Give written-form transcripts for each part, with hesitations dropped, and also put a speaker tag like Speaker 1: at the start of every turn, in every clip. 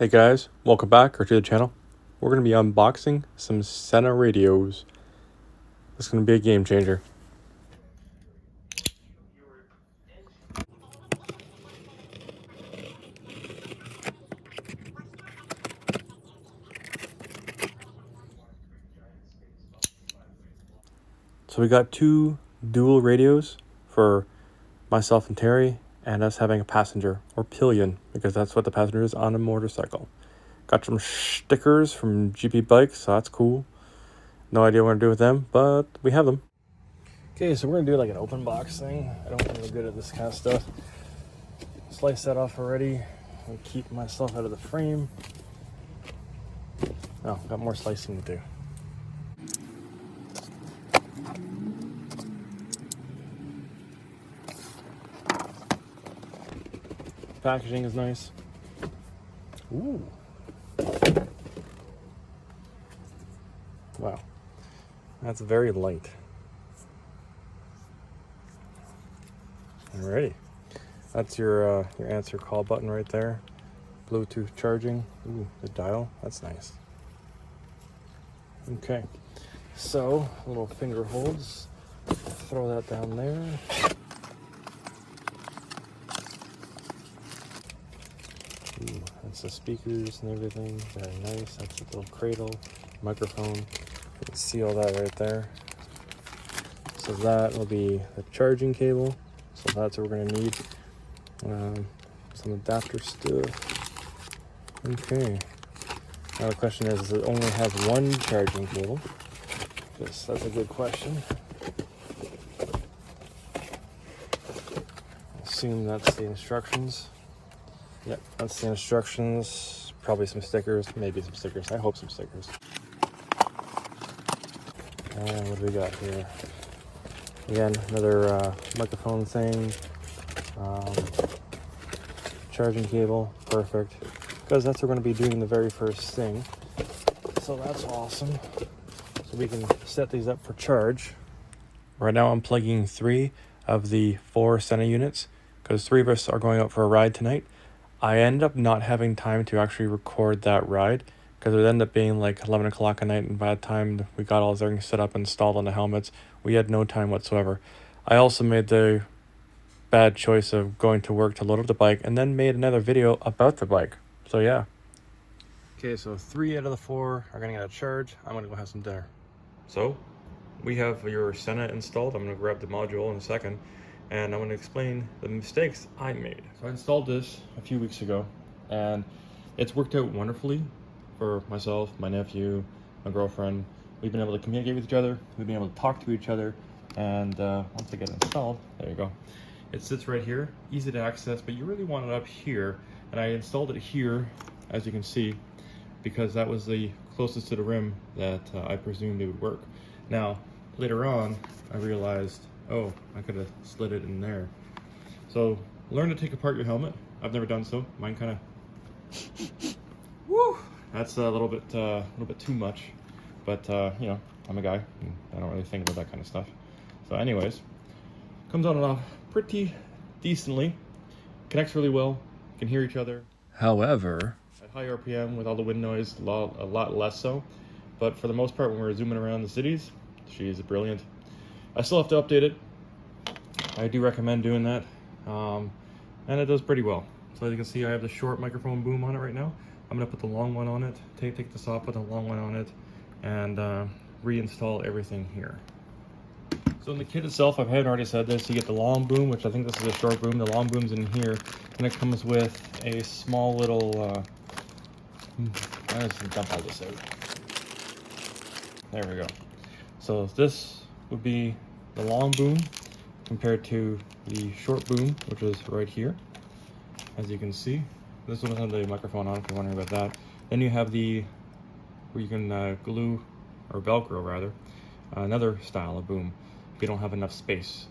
Speaker 1: Hey guys, welcome back to the channel. We're going to be unboxing some Sena radios. This is going to be a game changer. So we got two dual radios for myself and Terry, and us having a passenger, or pillion, because that's what the passenger is on a motorcycle. Got some stickers from GP Bikes, so that's cool. No idea what to do with them, but we have them. Okay, so we're going to do like an open box thing. I don't think I'm good at this kind of stuff. Slice that off already and keep myself out of the frame. Oh, got more slicing to do. Packaging is nice. Ooh. Wow. That's very light. Alrighty. That's your answer call button right there. Bluetooth charging. Ooh, the dial. That's nice. Okay. So, little finger holds. Throw that down there. Ooh, that's the speakers and everything. Very nice. That's a little cradle, microphone. You can see all that right there. So that will be the charging cable. So that's what we're going to need. Some adapter stuff. Okay. Now the question is, does it only have one charging cable? Yes, that's a good question. Assume that's the instructions. Yep, that's the instructions. Probably some stickers, maybe some stickers. I hope some stickers. And what do we got here? Again, another microphone thing. Charging cable, perfect. Because that's what we're going to be doing the very first thing. So that's awesome. So we can set these up for charge. Right now I'm plugging 3 of the 4 Sena units because 3 of us are going out for a ride tonight. I end up not having time to actually record that ride because it ended up being like 11 o'clock at night, and by the time we got all everything set up and installed on the helmets, we had no time whatsoever. I also made the bad choice of going to work to load up the bike and then made another video about the bike. So yeah. Okay, so 3 out of the 4 are gonna get a charge. I'm gonna go have some dinner. So we have your Sena installed. I'm gonna grab the module in a second and I'm gonna explain the mistakes I made. So I installed this a few weeks ago and it's worked out wonderfully for myself, my nephew, my girlfriend. We've been able to communicate with each other. We've been able to talk to each other. And once I get it installed, there you go. It sits right here, easy to access, but you really want it up here. And I installed it here, as you can see, because that was the closest to the rim that I presumed it would work. Now, later on, I realized, oh, I could have slid it in there. So, learn to take apart your helmet. I've never done so. Mine kind of, woo! That's a little bit too much. But, you know, I'm a guy, and I don't really think about that kind of stuff. So anyways, comes on and off pretty decently. Connects really well. You can hear each other. However, at high RPM with all the wind noise, a lot less so. But for the most part, when we're zooming around the cities, she's brilliant. I still have to update it. I do recommend doing that. And it does pretty well. So as you can see, I have the short microphone boom on it right now. I'm gonna put the long one on it, take this off, put the long one on it, and reinstall everything here. So in the kit itself, I had already said this, you get the long boom, which I think this is a short boom. The long boom's in here, and it comes with a small little, let's dump all this out. There we go. So this would be the long boom compared to the short boom, which is right here. As you can see, this one has the microphone on if you're wondering about that. Then you have the, where you can glue, or Velcro rather, another style of boom if you don't have enough space.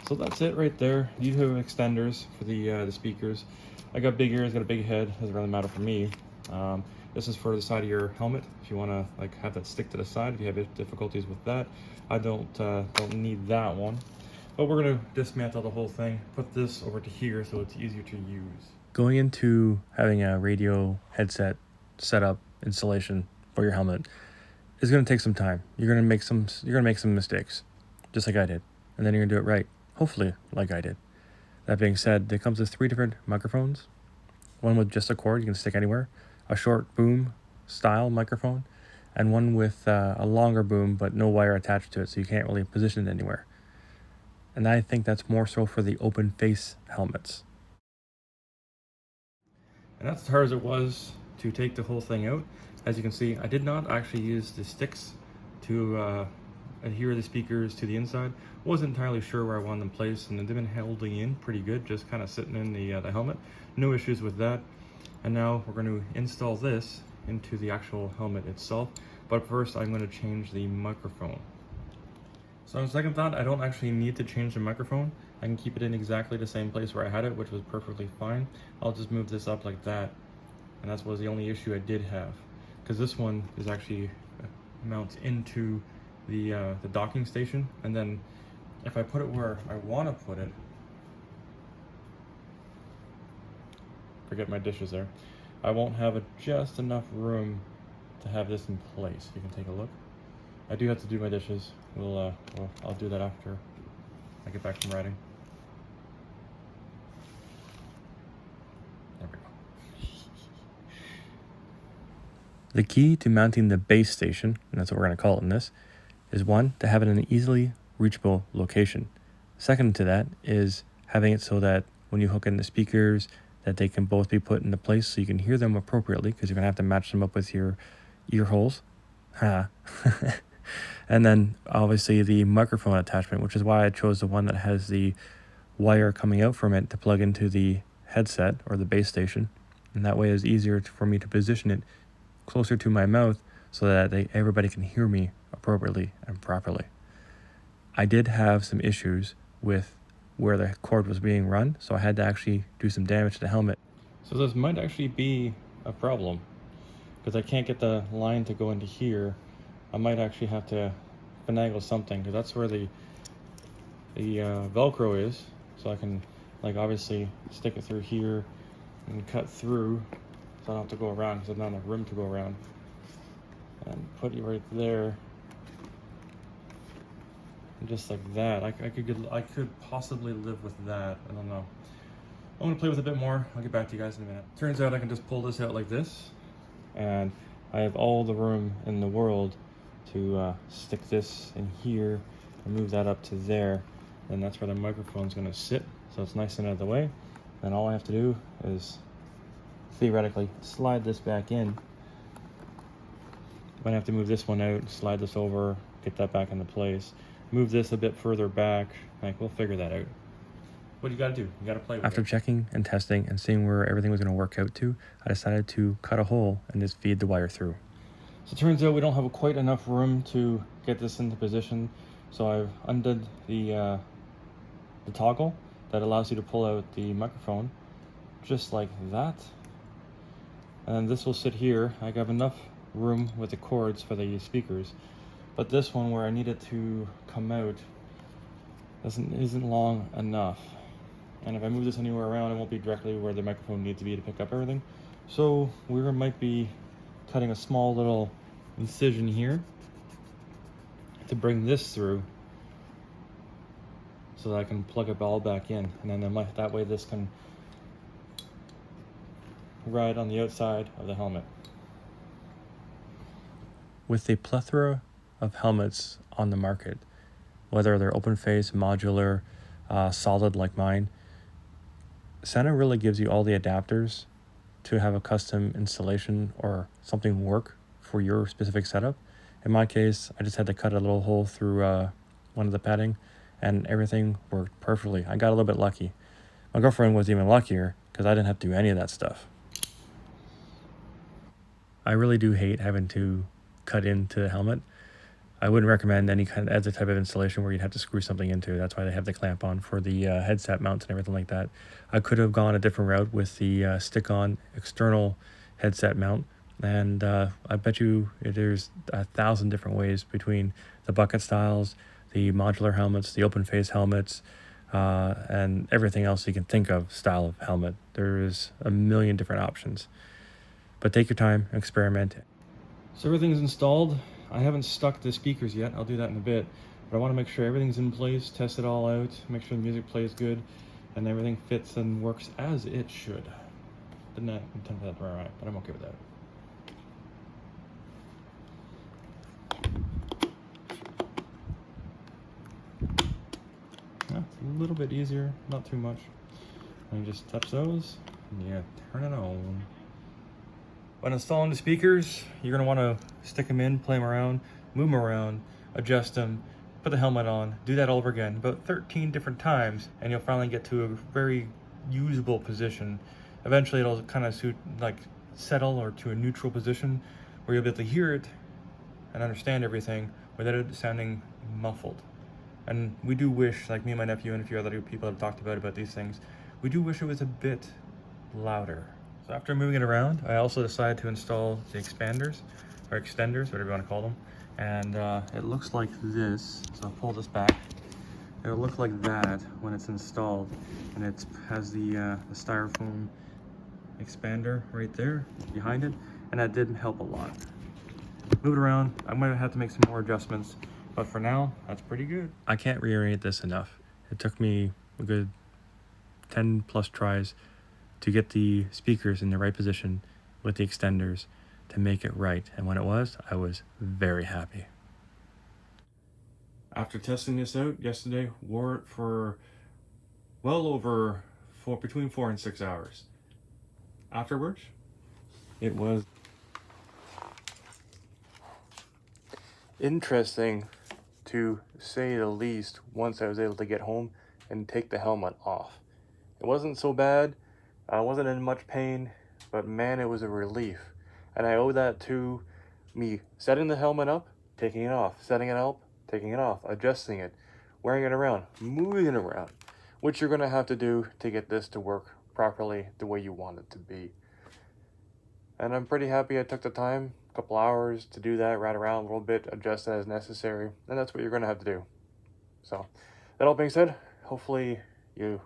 Speaker 1: So that's it right there. You have extenders for the speakers. I got big ears, got a big head, doesn't really matter for me. This is for the side of your helmet if you want to like have that stick to the side if you have difficulties with that. I don't need that one. But we're gonna dismantle the whole thing, put this over to here so it's easier to use. going into having a radio headset setup installation for your helmet is going to take some time. You're going to make some mistakes, just like I did, and then you're going to do it right, hopefully like I did. That being said, there comes with 3 different microphones. One with just a cord you can stick anywhere, a short boom style microphone, and one with a longer boom but no wire attached to it, so you can't really position it anywhere. And I think that's more so for the open face helmets. And that's as hard as it was to take the whole thing out. As you can see, I did not actually use the sticks to adhere the speakers to the inside. Wasn't entirely sure where I wanted them placed, and they've been holding in pretty good, just kind of sitting in the helmet. No issues with that. And now we're going to install this into the actual helmet itself. But first, I'm going to change the microphone. So on second thought, I don't actually need to change the microphone. I can keep it in exactly the same place where I had it, which was perfectly fine. I'll just move this up like that. And that was the only issue I did have. Because this one is actually mounts into the docking station. And then if I put it where I want to put it, forget my dishes there, I won't have just enough room to have this in place. You can take a look. I do have to do my dishes. I'll do that after I get back from riding. There we go. The key to mounting the base station, and that's what we're going to call it in this, is 1, to have it in an easily reachable location. Second to that is having it so that when you hook in the speakers, that they can both be put into place so you can hear them appropriately, because you're going to have to match them up with your ear holes. And then obviously the microphone attachment, which is why I chose the one that has the wire coming out from it to plug into the headset or the base station. And that way it's easier for me to position it closer to my mouth so that everybody can hear me appropriately and properly. I did have some issues with where the cord was being run, so I had to actually do some damage to the helmet. So this might actually be a problem, because I can't get the line to go into here. I might actually have to finagle something, because that's where the Velcro is. So I can, like, obviously stick it through here and cut through, so I don't have to go around, because there's not enough room to go around. And put it right there. And just like that. I could possibly live with that. I don't know. I'm gonna play with it a bit more. I'll get back to you guys in a minute. Turns out I can just pull this out like this, and I have all the room in the world to stick this in here and move that up to there, and that's where the microphone's going to sit, so it's nice and out of the way. Then all I have to do is theoretically slide this back in. I'm going to have to move this one out, slide this over, get that back into place, move this a bit further back. Like, we'll figure that out. What do you got to do? You got to play with it. After checking and testing and seeing where everything was going to work out to, I decided to cut a hole and just feed the wire through. So it turns out we don't have quite enough room to get this into position, so I've undid the toggle that allows you to pull out the microphone, just like that. And this will sit here. I have enough room with the cords for the speakers, but this one where I need it to come out isn't long enough. And if I move this anywhere around, it won't be directly where the microphone needs to be to pick up everything. So we might be cutting a small little incision here to bring this through, so that I can plug it all back in, and then that way this can ride on the outside of the helmet. With a plethora of helmets on the market, whether they're open face, modular, solid like mine, Sena really gives you all the adapters to have a custom installation or something work for your specific setup. In my case, I just had to cut a little hole through one of the padding, and everything worked perfectly. I got a little bit lucky. My girlfriend was even luckier because I didn't have to do any of that stuff. I really do hate having to cut into the helmet. I wouldn't recommend any kind of type of installation where you'd have to screw something into. That's why they have the clamp on for the headset mounts and everything like that. I could have gone a different route with the stick-on external headset mount, and I bet you there's 1,000 different ways between the bucket styles, the modular helmets, the open face helmets, and everything else you can think of style of helmet. There's a million different options. But take your time, experiment. So everything's installed. I haven't stuck the speakers yet. I'll do that in a bit. But I want to make sure everything's in place, test it all out, make sure the music plays good, and everything fits and works as it should. Didn't intend for that to run right, but I'm okay with that. It's a little bit easier, not too much. And you just touch those, and you turn it on. When installing the speakers, you're gonna wanna stick them in, play them around, move them around, adjust them, put the helmet on, do that all over again, about 13 different times, and you'll finally get to a very usable position. Eventually it'll kind of settle or to a neutral position where you'll be able to hear it and understand everything without it sounding muffled. And we do wish, like me and my nephew and a few other people have talked about these things, we do wish it was a bit louder. So after moving it around, I also decided to install the expanders, or extenders, whatever you want to call them. And it looks like this. So I'll pull this back. It'll look like that when it's installed. And it has the styrofoam expander right there behind it. And that did help a lot. Move it around. I might have to make some more adjustments. But for now, that's pretty good. I can't reiterate this enough. It took me a good 10 plus tries to get the speakers in the right position with the extenders to make it right. And when it was, I was very happy. After testing this out yesterday, wore it for well over between 4 and 6 hours. Afterwards, it was interesting to say the least once I was able to get home and take the helmet off. It wasn't so bad. I wasn't in much pain, but man, it was a relief. And I owe that to me setting the helmet up, taking it off, setting it up, taking it off, adjusting it, wearing it around, moving it around, which you're gonna have to do to get this to work properly the way you want it to be. And I'm pretty happy I took the time, a couple hours to do that, ride around a little bit, adjust as necessary, and that's what you're gonna have to do. So, that all being said, hopefully you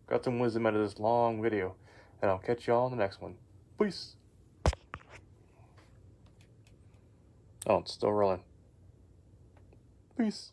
Speaker 1: got some wisdom out of this long video, and I'll catch y'all in the next one. Peace. Oh, it's still rolling. Peace.